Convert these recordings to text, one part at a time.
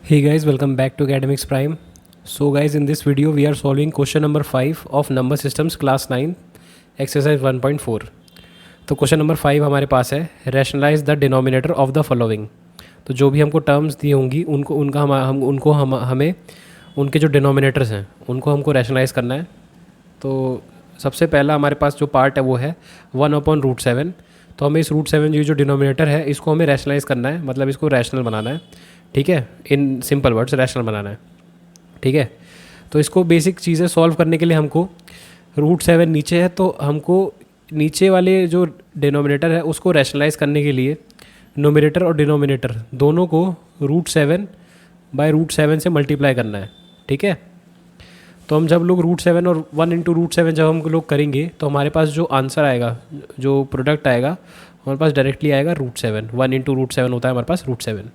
Hey guys, welcome back to Academics Prime. So guys, in this video we are solving question number 5 of number systems class 9 exercise 1.4. तो question number 5 हमारे पास है rationalize the denominator of the following. तो जो भी हमको terms दी होंगी हमें उनके जो डिनोमिनेटर्स हैं उनको हमको रैशनलाइज करना है। तो सबसे पहला हमारे पास जो पार्ट है वो है 1/√7। तो हमें इस √7 जो डिनोमिनेटर है इसको हमें रैशनलाइज करना है, मतलब इसको रैशनल बनाना है। ठीक है, इन सिंपल वर्ड्स रैशनल बनाना है। ठीक है, तो इसको बेसिक चीज़ें सॉल्व करने के लिए हमको √7 नीचे है, तो हमको नीचे वाले जो डिनोमिनेटर है उसको रैशनलाइज करने के लिए नोमिनेटर और डिनोमिनेटर दोनों को √7/√7 से मल्टीप्लाई करना है। ठीक है, तो हम जब लोग √7 और 1 × √7 जब हम लोग करेंगे तो हमारे पास जो आंसर आएगा, जो प्रोडक्ट आएगा हमारे पास डायरेक्टली आएगा √7। 1 × √7 होता है हमारे पास √7,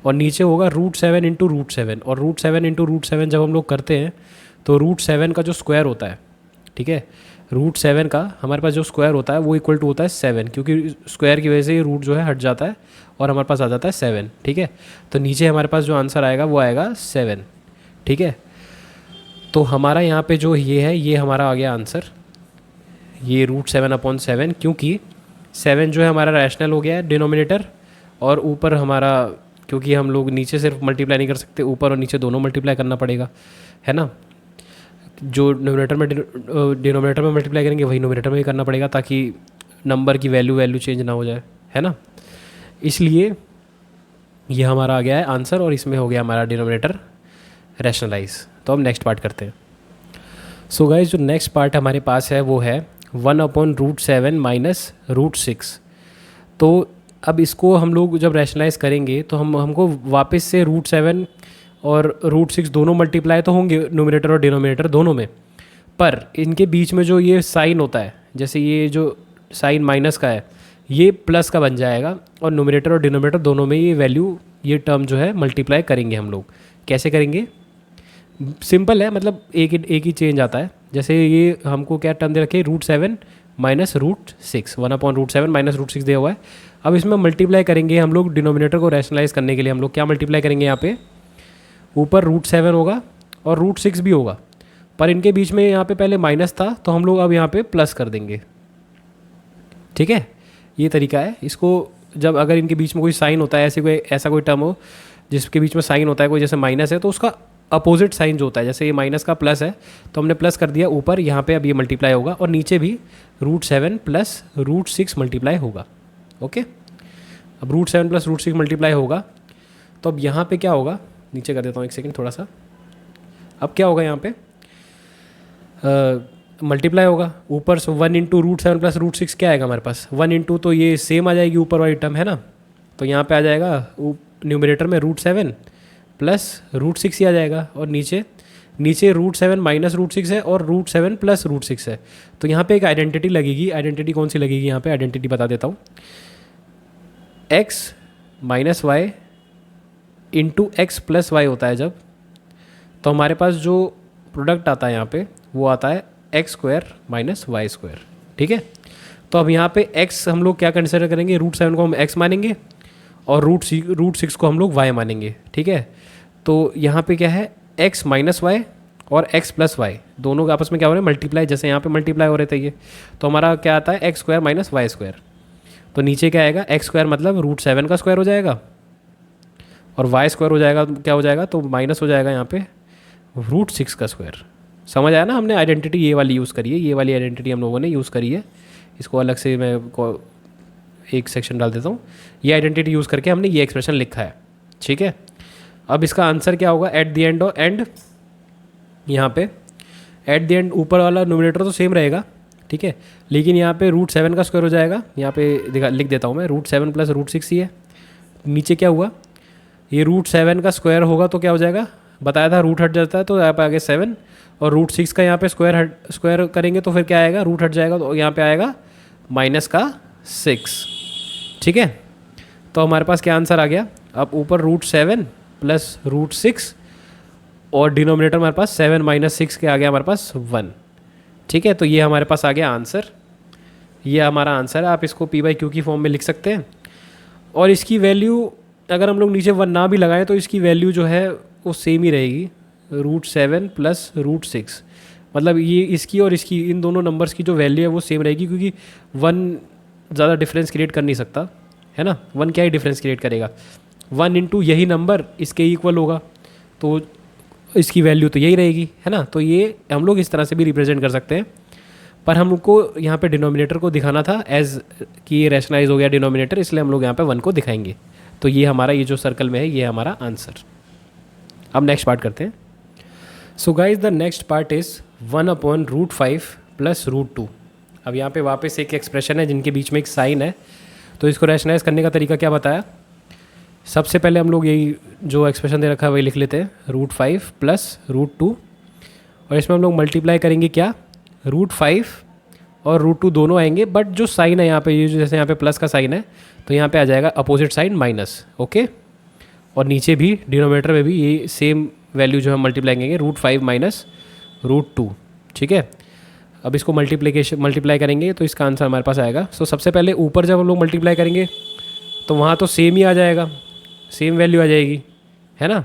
और नीचे होगा √7 × √7। और √7 × √7 जब हम लोग करते हैं तो √7 का जो स्क्वायर होता है, ठीक है, √7 का हमारे पास जो स्क्वायर होता है वो इक्वल टू होता है 7, क्योंकि स्क्वायर की वजह से ये रूट जो है हट जाता है और हमारे पास आ जाता है 7। ठीक है, तो नीचे हमारे पास जो आंसर आएगा वो आएगा 7। ठीक है, तो हमारा यहाँ पे जो ये है ये हमारा आ गया आंसर, ये √7/7, क्योंकि 7 जो है हमारा रैशनल हो गया है डिनोमिनेटर, और ऊपर हमारा, क्योंकि हम लोग नीचे सिर्फ मल्टीप्लाई नहीं कर सकते, ऊपर और नीचे दोनों मल्टीप्लाई करना पड़ेगा, है ना। जो डिनोमिनेटर में मल्टीप्लाई करेंगे वही नोमिनेटर में भी करना पड़ेगा, ताकि नंबर की वैल्यू चेंज ना हो जाए, है ना। इसलिए ये हमारा आ गया है आंसर, और इसमें हो गया हमारा डिनोमिनेटर रैशनलाइज। तो हम नेक्स्ट पार्ट करते हैं। सो गाइस, जो नेक्स्ट पार्ट हमारे पास है वो है 1/√7 - √6। तो अब इसको हम लोग जब रैशनलाइज करेंगे तो हमको वापस से √7 और √6 दोनों मल्टीप्लाई तो होंगे नोमिनेटर और डिनोमिनेटर दोनों में, पर इनके बीच में जो ये साइन होता है, जैसे ये जो साइन माइनस का है ये प्लस का बन जाएगा, और नोमिनेटर और डिनोमिनेटर दोनों में ये वैल्यू, ये टर्म जो है मल्टीप्लाई करेंगे हम लोग। कैसे करेंगे? सिंपल है, मतलब एक ही चेंज आता है। जैसे ये हमको क्या टर्म दे रखे, √7 - √6, 1/√7 - √6 दिया हुआ है। अब इसमें मल्टीप्लाई करेंगे हम लोग, डिनोमिनेटर को रैशनलाइज करने के लिए हम लोग क्या मल्टीप्लाई करेंगे, यहाँ पे ऊपर √7 होगा और √6 भी होगा, पर इनके बीच में यहाँ पे पहले माइनस था तो हम लोग अब यहाँ पे प्लस कर देंगे। ठीक है, ये तरीका है। इसको जब अगर इनके बीच में कोई साइन होता है, ऐसा कोई टर्म हो जिसके बीच में साइन होता है, कोई जैसे माइनस है, तो उसका अपोजिट साइन जो होता है, जैसे ये माइनस का प्लस है तो हमने प्लस कर दिया ऊपर, यहाँ पे अब ये मल्टीप्लाई होगा, और नीचे भी √7 + √6 मल्टीप्लाई होगा। ओके, अब √7 + √6 मल्टीप्लाई होगा, तो अब यहाँ पे क्या होगा, नीचे कर देता हूँ एक सेकंड थोड़ा सा। अब क्या होगा, यहाँ पे मल्टीप्लाई होगा ऊपर से 1 × √7 + √6 क्या आएगा हमारे पास, 1 × तो ये सेम आ जाएगी ऊपर वाली टर्म, है ना। तो यहाँ पे आ जाएगा न्यूमरेटर में √7 + √6 ही आ जाएगा, और नीचे √7 - √6 है और √7 + √6 है। तो यहाँ पे एक आइडेंटिटी लगेगी। आइडेंटिटी कौन सी लगेगी, यहाँ पे आइडेंटिटी बता देता हूँ। x - y × x + y होता है जब, तो हमारे पास जो प्रोडक्ट आता है यहाँ पे वो आता है x² - y²। ठीक है, तो अब यहाँ पे x हम लोग क्या कंसिडर करेंगे, √7 को हम x मानेंगे और √6 को हम लोग y मानेंगे। ठीक है, तो यहाँ पे क्या है, x - y और x + y दोनों के आपस में क्या हो रहे हैं, मल्टीप्लाई। जैसे यहाँ पे मल्टीप्लाई हो रहे थे ये, तो हमारा क्या आता है, x² - y²। तो नीचे क्या आएगा, x² मतलब √7 का स्क्वायर हो जाएगा, और y² हो जाएगा, क्या हो जाएगा, तो माइनस हो जाएगा यहाँ पे √6 का स्क्वायर। समझ आया ना, हमने आइडेंटिटी ये वाली यूज़ करी है, ये वाली आइडेंटिटी हम लोगों ने यूज़ करी है। इसको अलग से मैं एक सेक्शन डाल देता हूँ। ये आइडेंटिटी यूज़ करके हमने ये एक्सप्रेशन लिखा है। ठीक है, अब इसका आंसर क्या होगा, एट द एंड यहाँ पे एट द एंड ऊपर वाला नोमिनेटर तो सेम रहेगा, ठीक है, लेकिन यहाँ पे √7 का स्क्वायर हो जाएगा। यहाँ पे लिख देता हूँ मैं, √7 + √6 ही है। नीचे क्या हुआ, ये √7 का स्क्वायर होगा तो क्या हो जाएगा, बताया था रूट हट जाता है, तो यहाँ पे आ गया 7, और √6 का यहाँ पे स्क्वायर करेंगे तो फिर क्या आएगा, रूट हट जाएगा, तो यहाँ पे आएगा -6। ठीक है, तो हमारे पास क्या आंसर आ गया, अब ऊपर √7 + √6 और डिनोमिनेटर हमारे पास 7 - 6 के आ गया हमारे पास 1। ठीक है, तो ये हमारे पास आ गया आंसर, ये हमारा आंसर है। आप इसको p/q की फॉर्म में लिख सकते हैं, और इसकी वैल्यू अगर हम लोग नीचे 1 ना भी लगाएं तो इसकी वैल्यू जो है वो सेम ही रहेगी, √7 प्लस √6। मतलब ये इसकी और इसकी, इन दोनों नंबर्स की जो वैल्यू है वो सेम रहेगी, क्योंकि 1 ज़्यादा डिफरेंस क्रिएट कर नहीं सकता है ना। 1 क्या ही डिफरेंस क्रिएट करेगा, 1 इंटू यही नंबर इसके इक्वल होगा, तो इसकी वैल्यू तो यही रहेगी, है ना। तो ये हम लोग इस तरह से भी रिप्रेजेंट कर सकते हैं, पर हमको यहाँ पे डिनोमिनेटर को दिखाना था एज कि ये रैशनलाइज हो गया डिनोमिनेटर, इसलिए हम लोग यहाँ पे 1 को दिखाएंगे। तो ये हमारा, ये जो सर्कल में है, ये हमारा आंसर। अब नेक्स्ट पार्ट करते हैं। So guys the next part is 1/√5 plus √2। अब यहाँ पे वापस एक एक्सप्रेशन है जिनके बीच में एक साइन है, तो इसको रैशनलाइज करने का तरीका क्या बताया। सबसे पहले हम लोग यही जो एक्सप्रेशन दे रखा है वही लिख लेते हैं, √5 प्लस √2, और इसमें हम लोग मल्टीप्लाई करेंगे क्या, √5 और √2 दोनों आएंगे, बट जो साइन है यहाँ पे, ये जैसे यहाँ पे प्लस का साइन है तो यहाँ पे आ जाएगा अपोजिट साइन माइनस, ओके। और नीचे भी डिनोमिनेटर में भी ये सेम वैल्यू जो हम मल्टीप्लाई करेंगे, √5 माइनस √2, ठीक है। अब इसको मल्टीप्लाई करेंगे तो इसका आंसर हमारे पास आएगा। सो सबसे पहले ऊपर जब हम लोग मल्टीप्लाई करेंगे तो वहाँ तो सेम ही आ जाएगा, सेम वैल्यू आ जाएगी, है ना।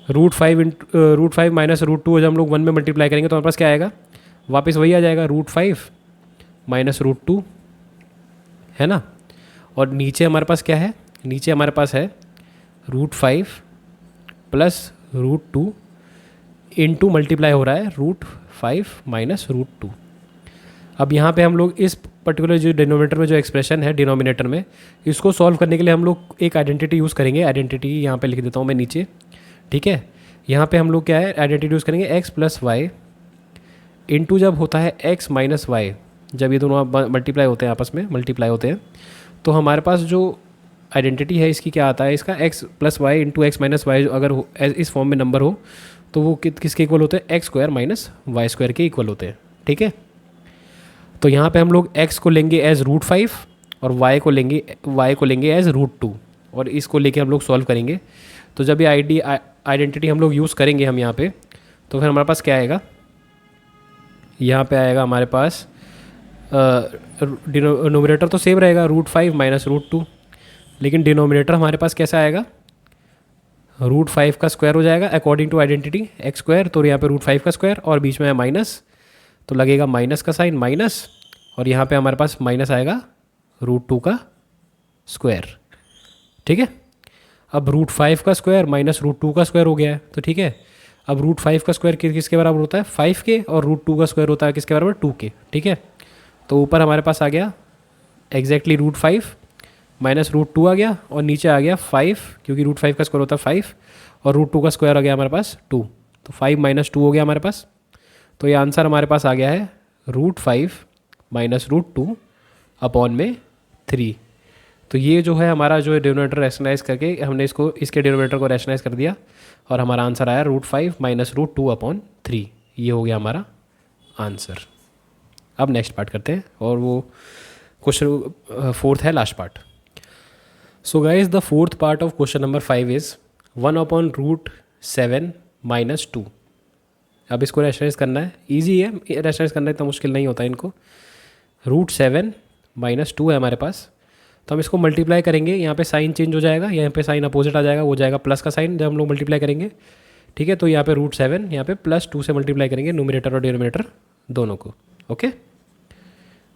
√5 माइनस √2 जब हम लोग 1 में मल्टीप्लाई करेंगे तो हमारे पास क्या आएगा, वापस वही आ जाएगा, √5 माइनस √2, है ना। और नीचे हमारे पास क्या है, नीचे हमारे पास है √5 प्लस √2 इंटू मल्टीप्लाई हो रहा है √5 माइनस √2। अब यहाँ पे हम लोग इस पर्टिकुलर जो डिनोमिनेटर में जो एक्सप्रेशन है डिनोमिनेटर में, इसको सॉल्व करने के लिए हम लोग एक आइडेंटिटी यूज़ करेंगे। आइडेंटिटी यहाँ पे लिख देता हूँ मैं नीचे, ठीक है। यहाँ पे हम लोग क्या है, आइडेंटिटी यूज़ करेंगे x प्लस वाई इंटू जब होता है x माइनस वाई, जब ये दोनों मल्टीप्लाई होते हैं, आपस में मल्टीप्लाई होते हैं, तो हमारे पास जो आइडेंटिटी है इसकी क्या आता है, इसका x plus y into x minus y अगर इस फॉर्म में नंबर हो तो वो किसके इक्वल होते हैं, x² माइनस y² के इक्वल होते हैं, ठीक है। तो यहाँ पे हम लोग x को लेंगे एज √5 और y को लेंगे एज √2, और इसको लेके हम लोग सॉल्व करेंगे। तो जब ये आइडेंटिटी हम लोग यूज़ करेंगे हम यहाँ पे, तो फिर हमारे पास क्या आएगा, यहाँ पे आएगा हमारे पास डिनोमिनेटर तो सेम रहेगा, √5 माइनस √2, लेकिन डिनोमिनेटर हमारे पास कैसा आएगा, √5 का स्क्वायर हो जाएगा अकॉर्डिंग टू आइडेंटिटी x², तो यहाँ पे √5 का स्क्वायर और बीच में है माइनस, तो लगेगा माइनस का साइन माइनस, और यहाँ पे हमारे पास माइनस आएगा √2 का स्क्वायर, ठीक है। अब √5 का स्क्वायर माइनस √2 का स्क्वायर हो गया है, तो ठीक है। अब √5 का स्क्वायर किसके बराबर होता है, 5 के, और √2 का स्क्वायर होता है किसके बराबर, 2 के, ठीक है। तो ऊपर हमारे पास आ गया एग्जैक्टली √5 माइनस √2 आ गया, और नीचे आ गया 5, क्योंकि √5 का स्क्वायर होता है 5, और √2 का स्क्वायर आ गया हमारे पास 2, तो 5 माइनस 2 हो गया हमारे पास। तो ये आंसर हमारे पास आ गया है √5 माइनस √2 अपॉन में 3। तो ये जो है हमारा जो डिनोमिनेटर रैशनलाइज करके हमने इसको, इसके डिनोमिनेटर को रैशनलाइज कर दिया, और हमारा आंसर आया √5 माइनस √2 अपॉन 3। ये हो गया हमारा आंसर। अब नेक्स्ट पार्ट करते हैं, और वो क्वेश्चन 4th है, last part. So guys the 4th part of question number 5 is 1/√7 minus 2। अब इसको रैशनलाइज करना है, ईजी है रैशनलाइज करना, इतना मुश्किल नहीं होता इनको। √7 माइनस 2 है हमारे पास, तो हम इसको मल्टीप्लाई करेंगे, यहाँ पे साइन चेंज हो जाएगा, यहाँ पे साइन अपोजिट आ जाएगा, वो जाएगा प्लस का साइन जब हम लोग मल्टीप्लाई करेंगे, ठीक है। तो यहाँ पे √7 यहाँ पे +2 से मल्टीप्लाई करेंगे, न्यूमरेटर और डिनोमिनेटर दोनों को, ओके।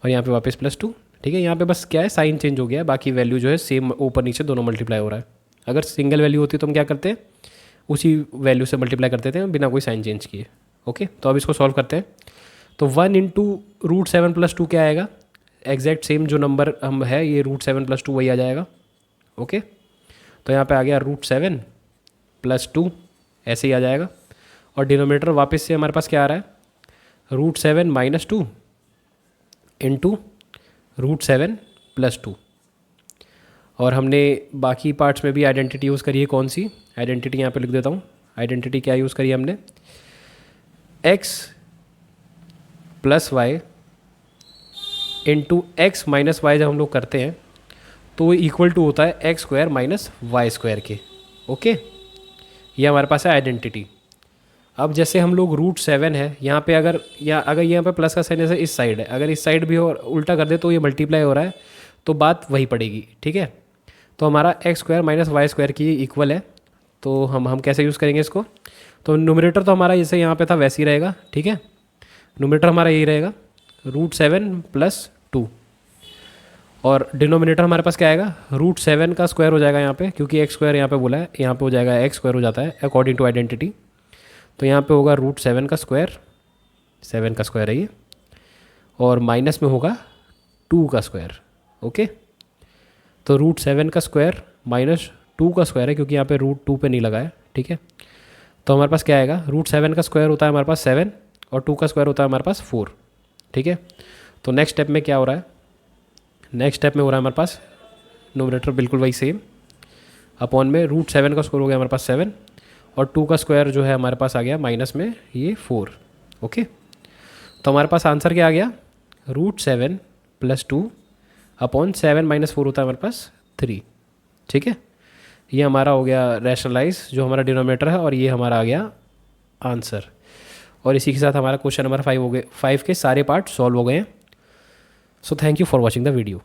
और यहाँ पे वापस +2, ठीक है। यहाँ पे बस क्या है, साइन चेंज हो गया है, बाकी वैल्यू जो है सेम ऊपर नीचे दोनों मल्टीप्लाई हो रहा है। अगर सिंगल वैल्यू होती तो हम क्या करते हैं, उसी वैल्यू से मल्टीप्लाई कर देते हैं बिना कोई साइन चेंज किए, ओके। तो अब इसको सॉल्व करते हैं। तो 1 इंटू √7 + 2 क्या आएगा, एग्जैक्ट सेम जो नंबर हम है ये √7 + 2 वही आ जाएगा, ओके। तो यहाँ पे आ गया √7 + 2, ऐसे ही आ जाएगा। और डिनोमिनेटर वापस से हमारे पास क्या आ रहा है, √7 माइनस 2 इंटू √7 + 2। और हमने बाकी पार्ट्स में भी आइडेंटिटी यूज़ करी है, कौन सी आइडेंटिटी यहाँ पे लिख देता हूँ। आइडेंटिटी क्या यूज़ करी है हमने, x + y into x minus y जब हम लोग करते हैं तो वो इक्वल टू होता है x² माइनस y² के, ओके। ये हमारे पास है आइडेंटिटी। अब जैसे हम लोग √7 है यहाँ पे, अगर यहाँ पे प्लस का साइन जैसे इस साइड है, अगर इस साइड भी और उल्टा कर दे तो ये मल्टीप्लाई हो रहा है, तो बात वही पड़ेगी, ठीक है। तो हमारा x square minus y square की इक्वल है। तो हम कैसे यूज़ करेंगे इसको? तो न्यूमरेटर तो हमारा जैसे यहाँ पे था वैसे ही रहेगा, ठीक है। न्यूमरेटर हमारा यही रहेगा √7 + 2, और डिनोमिनेटर हमारे पास क्या आएगा? √7 का स्क्वायर हो जाएगा यहाँ पे, क्योंकि एक्स स्क्वायर यहाँ पे बोला है, यहाँ पे हो जाएगा एक्स स्क्वायर हो जाता है अकॉर्डिंग टू आइडेंटिटी। तो यहाँ पे होगा √7 का स्क्वायर, 7 का स्क्वायर है ये, और माइनस में होगा 2 का स्क्वायर। ओके, तो √7 का स्क्वायर माइनस 2 का स्क्वायर है, क्योंकि यहाँ पे √2 पे नहीं लगा है, ठीक है। तो हमारे पास क्या आएगा? √7 का स्क्वायर होता है हमारे पास 7, और 2 का स्क्वायर होता है हमारे पास 4, ठीक है। तो नेक्स्ट स्टेप में क्या हो रहा है? नेक्स्ट स्टेप में हो रहा है हमारे पास न्यूमरेटर बिल्कुल वही सेम, अपॉन में √7 का स्क्वायर हो गया हमारे पास 7, और 2 का स्क्वायर जो है हमारे पास आ गया माइनस में ये 4। ओके, तो हमारे पास आंसर क्या आ गया? √7 + 2 अपॉन 7 - 4 होता है हमारे पास 3, ठीक है। ये हमारा हो गया रैशनलाइज जो हमारा डिनोमिनेटर है, और ये हमारा आ गया आंसर। और इसी के साथ हमारा क्वेश्चन नंबर 5 हो गए, 5 के सारे पार्ट सॉल्व हो गए हैं। So thank you for watching the video.